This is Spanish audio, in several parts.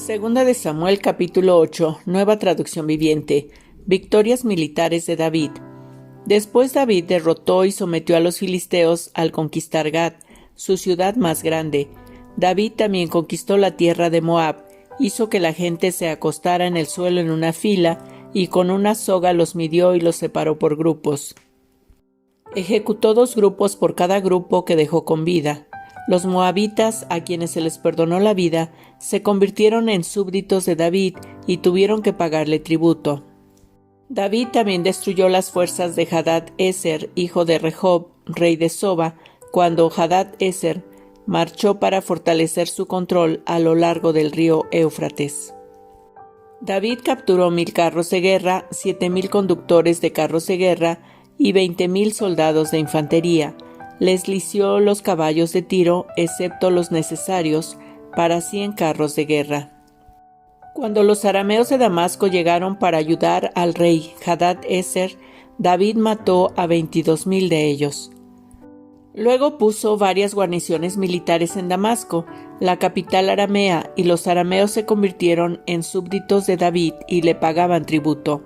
Segunda de Samuel capítulo 8, nueva traducción viviente. Victorias militares de David. Después David derrotó y sometió a los filisteos al conquistar Gat, su ciudad más grande. David también conquistó la tierra de Moab, hizo que la gente se acostara en el suelo en una fila y con una soga los midió y los separó por grupos. Ejecutó 2 grupos por cada grupo que dejó con vida. Los moabitas, a quienes se les perdonó la vida, se convirtieron en súbditos de David y tuvieron que pagarle tributo. David también destruyó las fuerzas de Hadad-Ezer, hijo de Rehob, rey de Soba, cuando Hadad-Ezer marchó para fortalecer su control a lo largo del río Éufrates. David capturó 1000 carros de guerra, 7000 conductores de carros de guerra y 20,000 soldados de infantería. Les lició los caballos de Tiro, excepto los necesarios para 100 carros de guerra. Cuando los arameos de Damasco llegaron para ayudar al rey Hadad-Ezer, David mató a 22,000 de ellos. Luego puso varias guarniciones militares en Damasco, la capital aramea, y los arameos se convirtieron en súbditos de David y le pagaban tributo.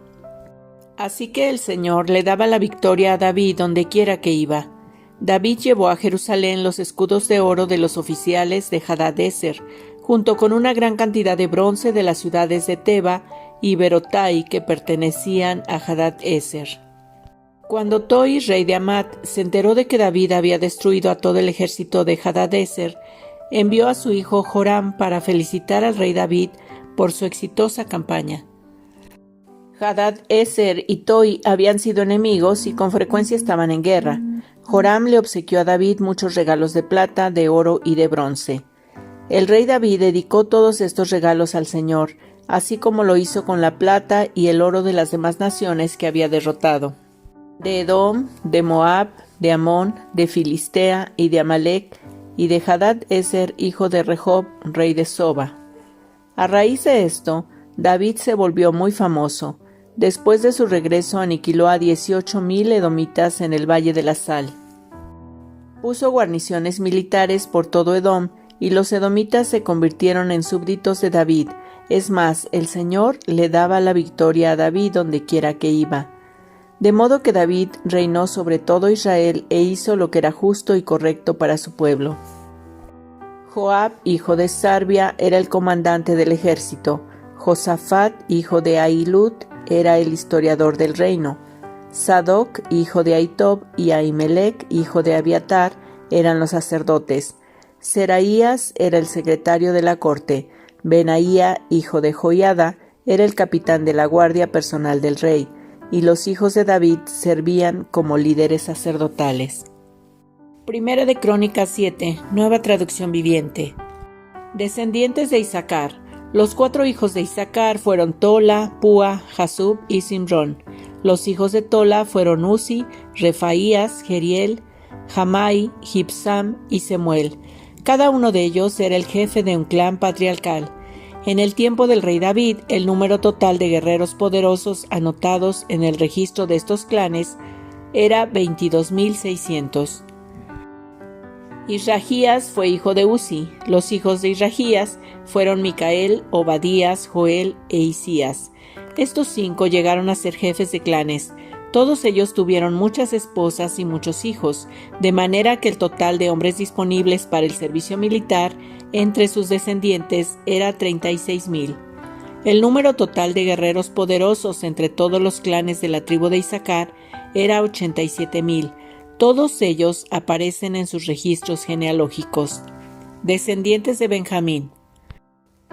Así que el Señor le daba la victoria a David donde quiera que iba. David llevó a Jerusalén los escudos de oro de los oficiales de Hadad-Ezer, junto con una gran cantidad de bronce de las ciudades de Teba y Berotai que pertenecían a Hadad-Ezer. Cuando Toi, rey de Amat, se enteró de que David había destruido a todo el ejército de Hadad-Ezer, envió a su hijo Joram para felicitar al rey David por su exitosa campaña. Hadad-Ezer y Toi habían sido enemigos y con frecuencia estaban en guerra. Joram le obsequió a David muchos regalos de plata, de oro y de bronce. El rey David dedicó todos estos regalos al Señor, así como lo hizo con la plata y el oro de las demás naciones que había derrotado: de Edom, de Moab, de Amón, de Filistea y de Amalec, y de Hadad-Ezer, hijo de Rehob, rey de Soba. A raíz de esto, David se volvió muy famoso. Después de su regreso aniquiló a 18,000 edomitas en el Valle de la Sal. Puso guarniciones militares por todo Edom, y los edomitas se convirtieron en súbditos de David. Es más, el Señor le daba la victoria a David donde quiera que iba. De modo que David reinó sobre todo Israel e hizo lo que era justo y correcto para su pueblo. Joab, hijo de Sarbia, era el comandante del ejército. Josafat, hijo de Ahilud, era el historiador del reino. Sadoc, hijo de Ahitob, y Ahimelech, hijo de Abiatar, eran los sacerdotes. Seraías era el secretario de la corte. Benaía, hijo de Joiada, era el capitán de la guardia personal del rey, y los hijos de David servían como líderes sacerdotales. Primera de Crónicas 7, nueva traducción viviente. Descendientes de Issacar. Los 4 hijos de Issacar fueron Tola, Púa, Jasub y Simrón. Los hijos de Tola fueron Uzi, Refaías, Jeriel, Jamai, Gibsam y Semuel. Cada uno de ellos era el jefe de un clan patriarcal. En el tiempo del rey David, el número total de guerreros poderosos anotados en el registro de estos clanes era 22,600. Israhías fue hijo de Uzi. Los hijos de Israhías fueron Micael, Obadías, Joel e Isías. Estos 5 llegaron a ser jefes de clanes. Todos ellos tuvieron muchas esposas y muchos hijos, de manera que el total de hombres disponibles para el servicio militar entre sus descendientes era 36,000. El número total de guerreros poderosos entre todos los clanes de la tribu de Issacar era 87,000. Todos ellos aparecen en sus registros genealógicos. Descendientes de Benjamín.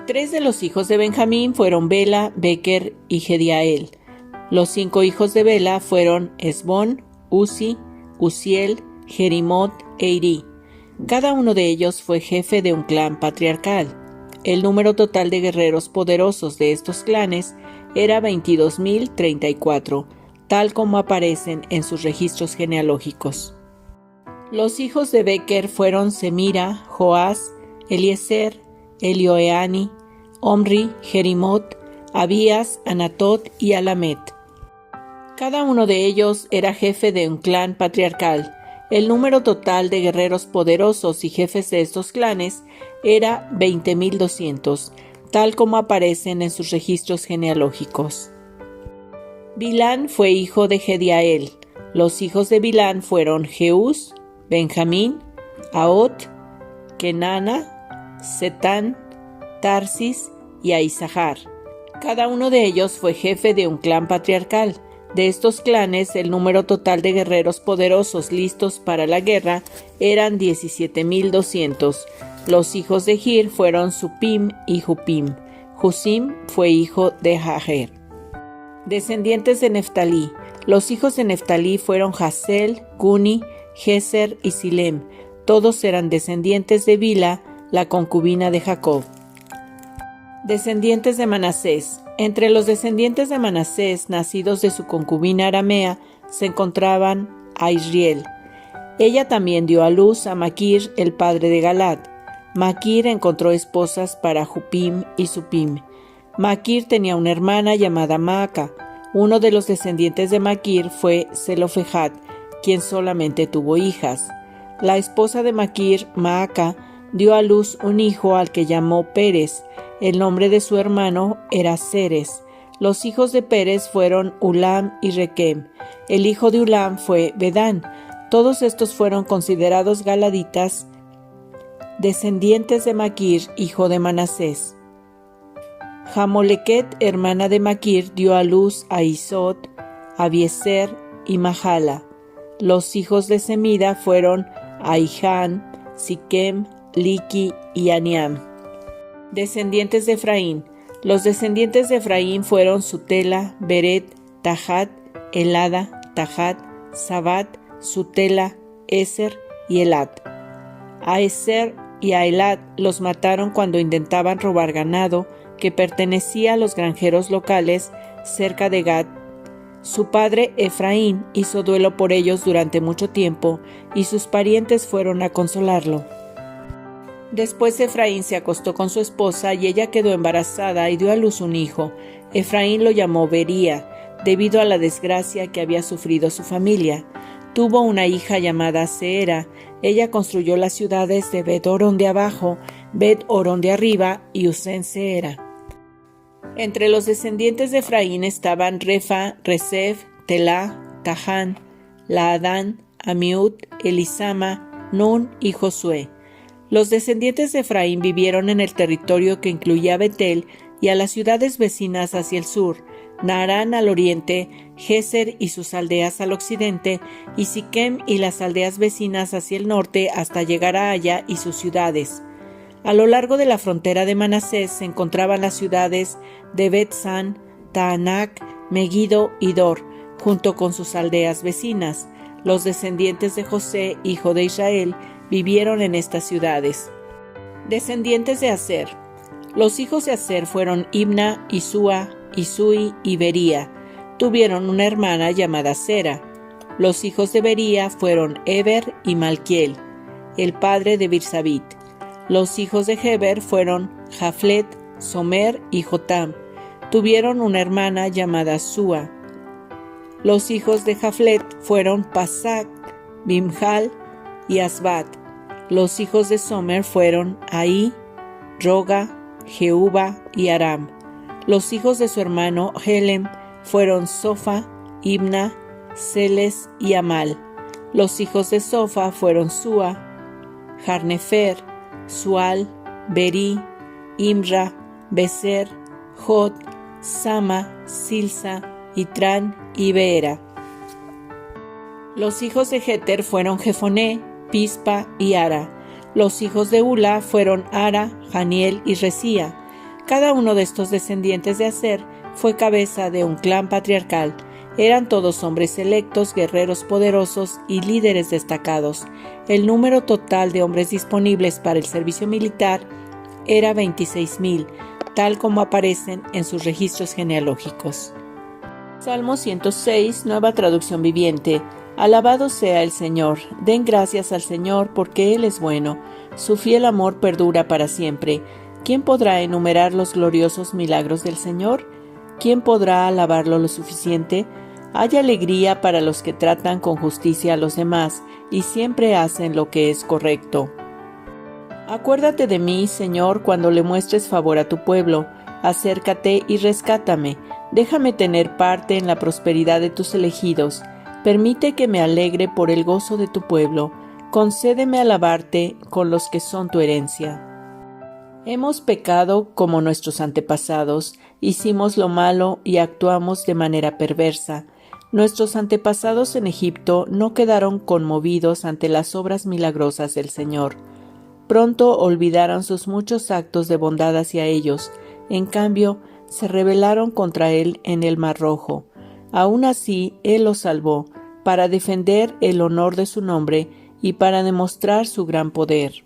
3 de los hijos de Benjamín fueron Bela, Beker y Jediael. Los 5 hijos de Bela fueron Esbón, Uzi, Uziel, Jerimot e Iri. Cada uno de ellos fue jefe de un clan patriarcal. El número total de guerreros poderosos de estos clanes era 22,034, tal como aparecen en sus registros genealógicos. Los hijos de Beker fueron Semira, Joás, Eliezer, Elioeani, Omri, Jerimot, Abías, Anatot y Alamet. Cada uno de ellos era jefe de un clan patriarcal. El número total de guerreros poderosos y jefes de estos clanes era 20,200, tal como aparecen en sus registros genealógicos. Bilán fue hijo de Gediael. Los hijos de Bilán fueron Jeús, Benjamín, Ahot, Kenana, Setán, Tarsis y Ahisahar. Cada uno de ellos fue jefe de un clan patriarcal. De estos clanes, el número total de guerreros poderosos listos para la guerra eran 17,200. Los hijos de Gir fueron Supim y Jupim. Husim fue hijo de Jaher. Descendientes de Neftalí. Los hijos de Neftalí fueron Jasel, Guni, Jeser y Silem. Todos eran descendientes de Bila, la concubina de Jacob. Descendientes de Manasés. Entre los descendientes de Manasés, nacidos de su concubina aramea, se encontraban a Israel. Ella también dio a luz a Maquir, el padre de Galad. Maquir encontró esposas para Jupim y Supim. Maquir tenía una hermana llamada Maaca. Uno de los descendientes de Maquir fue Zelofejad, quien solamente tuvo hijas. La esposa de Maquir, Maaca, dio a luz un hijo al que llamó Pérez. El nombre de su hermano era Ceres. Los hijos de Pérez fueron Ulam y Requem. El hijo de Ulam fue Bedán. Todos estos fueron considerados galaditas, descendientes de Maquir, hijo de Manasés. Jamoleket, hermana de Maquir, dio a luz a Isot, Abieser y Mahala. Los hijos de Semida fueron Ahiján, Siquem, Liki y Aniam. Descendientes de Efraín. Los descendientes de Efraín fueron Sutela, Beret, Tahat, Elada, Tahat, Sabat, Sutela, Eser y Elad. A Eser y a Elad los mataron cuando intentaban robar ganado que pertenecía a los granjeros locales cerca de Gad. Su padre Efraín hizo duelo por ellos durante mucho tiempo y sus parientes fueron a consolarlo. Después Efraín se acostó con su esposa y ella quedó embarazada y dio a luz un hijo. Efraín lo llamó Bería, debido a la desgracia que había sufrido su familia. Tuvo una hija llamada Seera. Ella construyó las ciudades de Bet-Orón de abajo, Bet-Orón de arriba y Usén-Seera. Entre los descendientes de Efraín estaban Refa, Resef, Telá, Tahán, Laadán, Amiud, Elisama, Nun y Josué. Los descendientes de Efraín vivieron en el territorio que incluía Betel y a las ciudades vecinas hacia el sur, Naarán al oriente, Geser y sus aldeas al occidente, y Siquem y las aldeas vecinas hacia el norte hasta llegar a Aya y sus ciudades. A lo largo de la frontera de Manasés se encontraban las ciudades de Bet-San, Taanac, Megido y Dor, junto con sus aldeas vecinas. Los descendientes de José, hijo de Israel, vivieron en estas ciudades. Descendientes de Aser. Los hijos de Aser fueron Imna, Isúa, Isui y Bería. Tuvieron una hermana llamada Sera. Los hijos de Bería fueron Eber y Malquiel, el padre de Birsabit. Los hijos de Heber fueron Jaflet, Somer y Jotam. Tuvieron una hermana llamada Sua. Los hijos de Jaflet fueron Pasac, Bimhal y Asbat. Los hijos de Somer fueron Ahí, Roga, Jehuba y Aram. Los hijos de su hermano Helem fueron Sofa, Imna, Celes y Amal. Los hijos de Sofa fueron Sua, Jarnefer, Sual, Beri, Imra, Beser, Jod, Sama, Silsa, Itrán y Beera. Los hijos de Jeter fueron Jefoné, Pispa y Ara. Los hijos de Ula fueron Ara, Janiel y Resía. Cada uno de estos descendientes de Aser fue cabeza de un clan patriarcal. Eran todos hombres electos, guerreros poderosos y líderes destacados. El número total de hombres disponibles para el servicio militar era 26,000, tal como aparecen en sus registros genealógicos. Salmo 106, Nueva Traducción Viviente. Alabado sea el Señor, den gracias al Señor porque Él es bueno, su fiel amor perdura para siempre. ¿Quién podrá enumerar los gloriosos milagros del Señor? ¿Quién podrá alabarlo lo suficiente? Hay alegría para los que tratan con justicia a los demás y siempre hacen lo que es correcto. Acuérdate de mí, Señor, cuando le muestres favor a tu pueblo. acércate y rescátame, déjame tener parte en la prosperidad de tus elegidos, permite que me alegre por el gozo de tu pueblo, concédeme alabarte con los que son tu herencia. Hemos pecado como nuestros antepasados, hicimos lo malo y actuamos de manera perversa. Nuestros antepasados en Egipto no quedaron conmovidos ante las obras milagrosas del Señor. Pronto olvidaron sus muchos actos de bondad hacia ellos, en cambio, se rebelaron contra él en el Mar Rojo. Aún así, él los salvó, para defender el honor de su nombre y para demostrar su gran poder.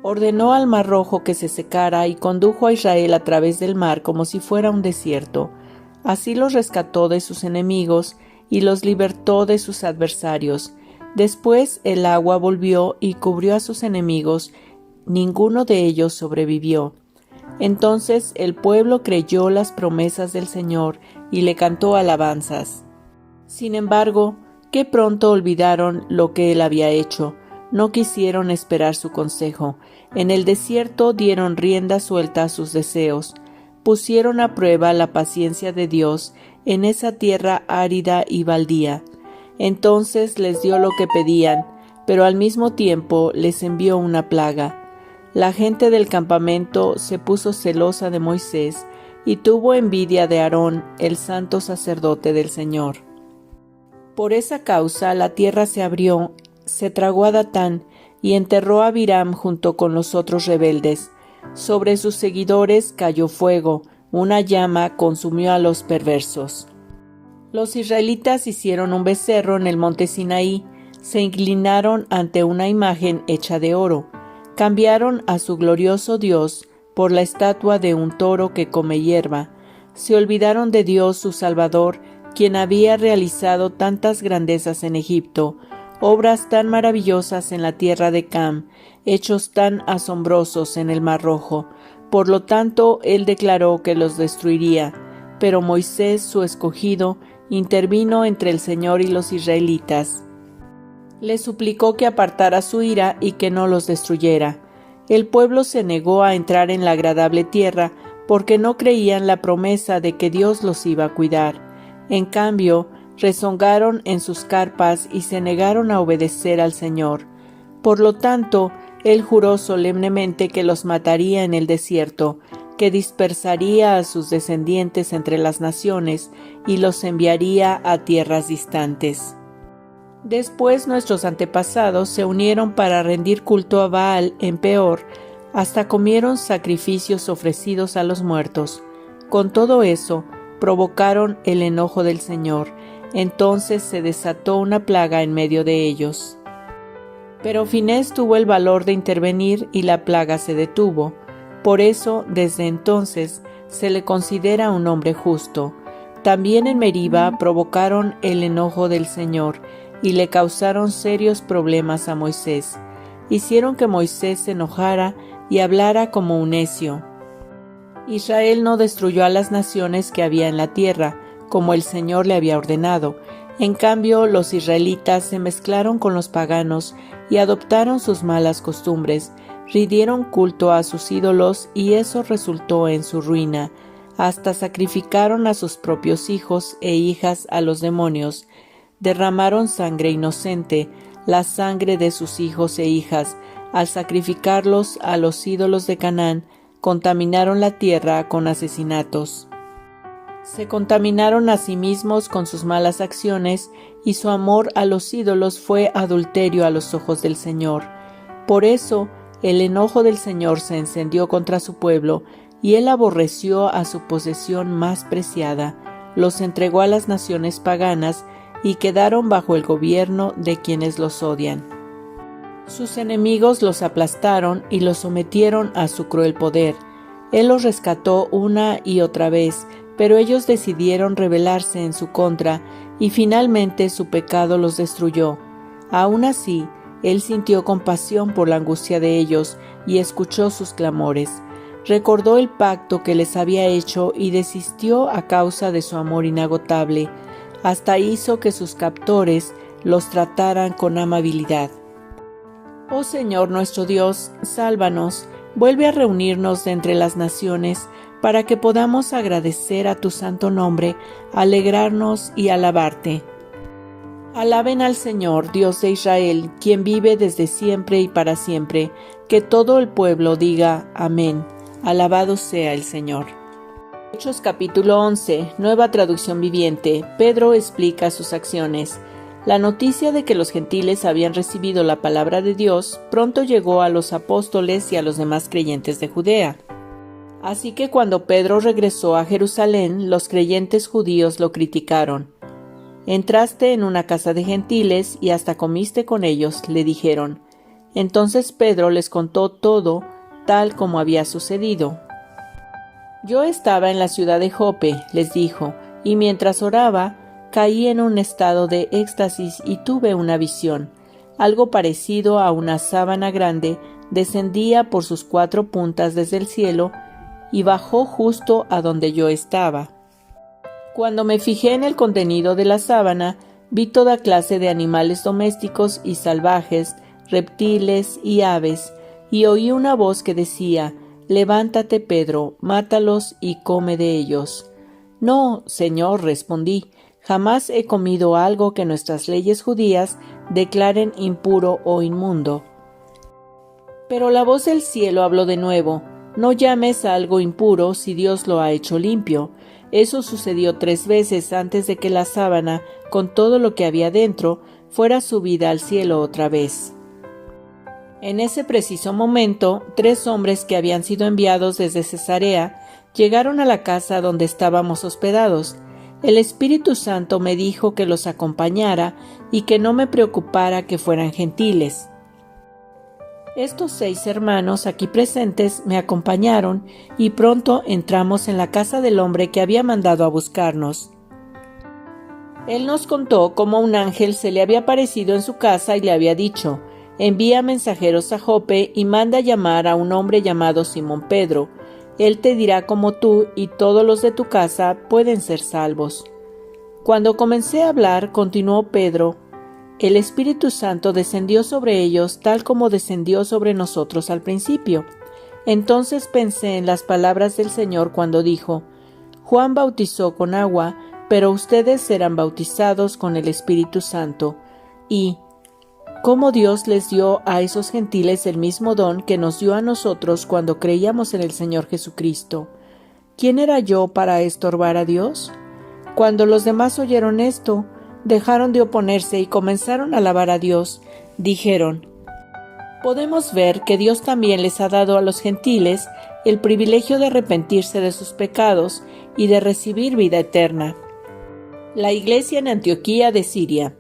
Ordenó al Mar Rojo que se secara y condujo a Israel a través del mar como si fuera un desierto. Así los rescató de sus enemigos y los libertó de sus adversarios. Después el agua volvió y cubrió a sus enemigos, ninguno de ellos sobrevivió. Entonces el pueblo creyó las promesas del Señor y le cantó alabanzas. Sin embargo, qué pronto olvidaron lo que él había hecho. No quisieron esperar su consejo. En el desierto dieron rienda suelta a sus deseos. Pusieron a prueba la paciencia de Dios en esa tierra árida y baldía. Entonces les dio lo que pedían, pero al mismo tiempo les envió una plaga. La gente del campamento se puso celosa de Moisés y tuvo envidia de Aarón, el santo sacerdote del Señor. Por esa causa la tierra se abrió, se tragó a Datán y enterró a Abiram junto con los otros rebeldes. Sobre sus seguidores cayó fuego, una llama consumió a los perversos. Los israelitas hicieron un becerro en el monte Sinaí, se inclinaron ante una imagen hecha de oro, cambiaron a su glorioso Dios por la estatua de un toro que come hierba, se olvidaron de Dios su Salvador, quien había realizado tantas grandezas en Egipto, obras tan maravillosas en la tierra de Cam, hechos tan asombrosos en el Mar Rojo. Por lo tanto, él declaró que los destruiría, pero Moisés, su escogido, intervino entre el Señor y los israelitas. Le suplicó que apartara su ira y que no los destruyera. El pueblo se negó a entrar en la agradable tierra porque no creían la promesa de que Dios los iba a cuidar. En cambio, rezongaron en sus carpas y se negaron a obedecer al Señor. Por lo tanto, él juró solemnemente que los mataría en el desierto, que dispersaría a sus descendientes entre las naciones y los enviaría a tierras distantes. Después nuestros antepasados se unieron para rendir culto a Baal en Peor, hasta comieron sacrificios ofrecidos a los muertos. Con todo eso, provocaron el enojo del Señor. Entonces se desató una plaga en medio de ellos. Pero Finés tuvo el valor de intervenir y la plaga se detuvo. Por eso, desde entonces, se le considera un hombre justo. También en Meriba provocaron el enojo del Señor y le causaron serios problemas a Moisés. Hicieron que Moisés se enojara y hablara como un necio. Israel no destruyó a las naciones que había en la tierra, como el Señor le había ordenado. En cambio, los israelitas se mezclaron con los paganos y adoptaron sus malas costumbres, rindieron culto a sus ídolos y eso resultó en su ruina. Hasta sacrificaron a sus propios hijos e hijas a los demonios. Derramaron sangre inocente, la sangre de sus hijos e hijas, al sacrificarlos a los ídolos de Canaán, contaminaron la tierra con asesinatos. Se contaminaron a sí mismos con sus malas acciones y su amor a los ídolos fue adulterio a los ojos del Señor. Por eso, el enojo del Señor se encendió contra su pueblo y él aborreció a su posesión más preciada, los entregó a las naciones paganas y quedaron bajo el gobierno de quienes los odian. Sus enemigos los aplastaron y los sometieron a su cruel poder. Él los rescató una y otra vez, pero ellos decidieron rebelarse en su contra y finalmente su pecado los destruyó. Aún así, él sintió compasión por la angustia de ellos y escuchó sus clamores. Recordó el pacto que les había hecho y desistió a causa de su amor inagotable. Hasta hizo que sus captores los trataran con amabilidad. Oh Señor nuestro Dios, sálvanos, vuelve a reunirnos de entre las naciones, para que podamos agradecer a tu santo nombre, alegrarnos y alabarte. Alaben al Señor, Dios de Israel, quien vive desde siempre y para siempre. Que todo el pueblo diga amén. Alabado sea el Señor. Hechos capítulo 11, nueva traducción viviente. Pedro explica sus acciones. La noticia de que los gentiles habían recibido la palabra de Dios pronto llegó a los apóstoles y a los demás creyentes de Judea. Así que cuando Pedro regresó a Jerusalén, los creyentes judíos lo criticaron. «Entraste en una casa de gentiles y hasta comiste con ellos», le dijeron. Entonces Pedro les contó todo tal como había sucedido. «Yo estaba en la ciudad de Jope», les dijo, «y mientras oraba, caí en un estado de éxtasis y tuve una visión. Algo parecido a una sábana grande descendía por sus 4 puntas desde el cielo y bajó justo a donde yo estaba. Cuando me fijé en el contenido de la sábana, vi toda clase de animales domésticos y salvajes, reptiles y aves, y oí una voz que decía: «Levántate, Pedro, mátalos y come de ellos». «No, Señor», respondí, «jamás he comido algo que nuestras leyes judías declaren impuro o inmundo». Pero la voz del cielo habló de nuevo: «No llames a algo impuro si Dios lo ha hecho limpio». Eso sucedió 3 veces antes de que la sábana, con todo lo que había dentro, fuera subida al cielo otra vez. En ese preciso momento, 3 hombres que habían sido enviados desde Cesarea llegaron a la casa donde estábamos hospedados. El Espíritu Santo me dijo que los acompañara y que no me preocupara que fueran gentiles. Estos 6 hermanos aquí presentes me acompañaron y pronto entramos en la casa del hombre que había mandado a buscarnos. Él nos contó cómo un ángel se le había aparecido en su casa y le había dicho: «Envía mensajeros a Jope y manda llamar a un hombre llamado Simón Pedro. Él te dirá cómo tú y todos los de tu casa pueden ser salvos». Cuando comencé a hablar, continuó Pedro, el Espíritu Santo descendió sobre ellos tal como descendió sobre nosotros al principio. Entonces pensé en las palabras del Señor cuando dijo: «Juan bautizó con agua, pero ustedes serán bautizados con el Espíritu Santo». Y cómo Dios les dio a esos gentiles el mismo don que nos dio a nosotros cuando creíamos en el Señor Jesucristo. ¿Quién era yo para estorbar a Dios? Cuando los demás oyeron esto, dejaron de oponerse y comenzaron a alabar a Dios. Dijeron: «Podemos ver que Dios también les ha dado a los gentiles el privilegio de arrepentirse de sus pecados y de recibir vida eterna». La iglesia en Antioquía de Siria.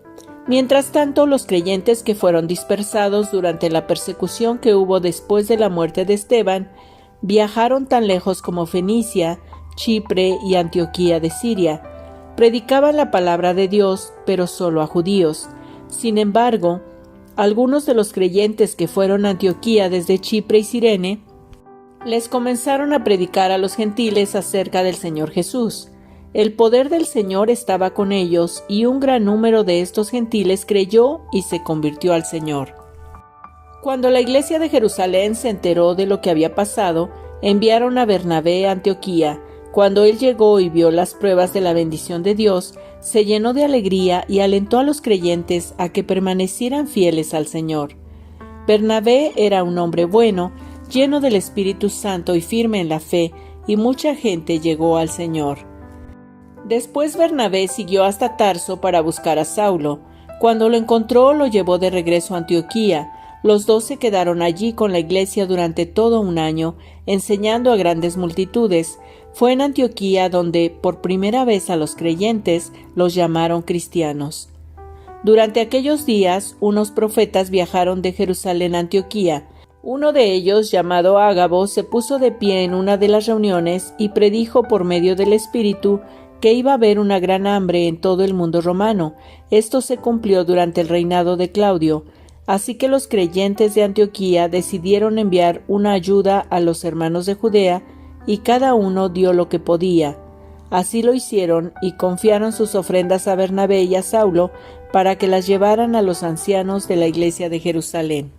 Mientras tanto, los creyentes que fueron dispersados durante la persecución que hubo después de la muerte de Esteban, viajaron tan lejos como Fenicia, Chipre y Antioquía de Siria. Predicaban la palabra de Dios, pero solo a judíos. Sin embargo, algunos de los creyentes que fueron a Antioquía desde Chipre y Cirene les comenzaron a predicar a los gentiles acerca del Señor Jesús. El poder del Señor estaba con ellos y un gran número de estos gentiles creyó y se convirtió al Señor. Cuando la iglesia de Jerusalén se enteró de lo que había pasado, enviaron a Bernabé a Antioquía. Cuando él llegó y vio las pruebas de la bendición de Dios, se llenó de alegría y alentó a los creyentes a que permanecieran fieles al Señor. Bernabé era un hombre bueno, lleno del Espíritu Santo y firme en la fe, y mucha gente llegó al Señor. Después Bernabé siguió hasta Tarso para buscar a Saulo. Cuando lo encontró, lo llevó de regreso a Antioquía. Los 2 se quedaron allí con la iglesia durante todo un año, enseñando a grandes multitudes. Fue en Antioquía donde, por primera vez a los creyentes, los llamaron cristianos. Durante aquellos días, unos profetas viajaron de Jerusalén a Antioquía. Uno de ellos, llamado Ágabo, se puso de pie en una de las reuniones y predijo por medio del Espíritu que iba a haber una gran hambre en todo el mundo romano. Esto se cumplió durante el reinado de Claudio. Así que los creyentes de Antioquía decidieron enviar una ayuda a los hermanos de Judea, y cada uno dio lo que podía. Así lo hicieron y confiaron sus ofrendas a Bernabé y a Saulo para que las llevaran a los ancianos de la iglesia de Jerusalén.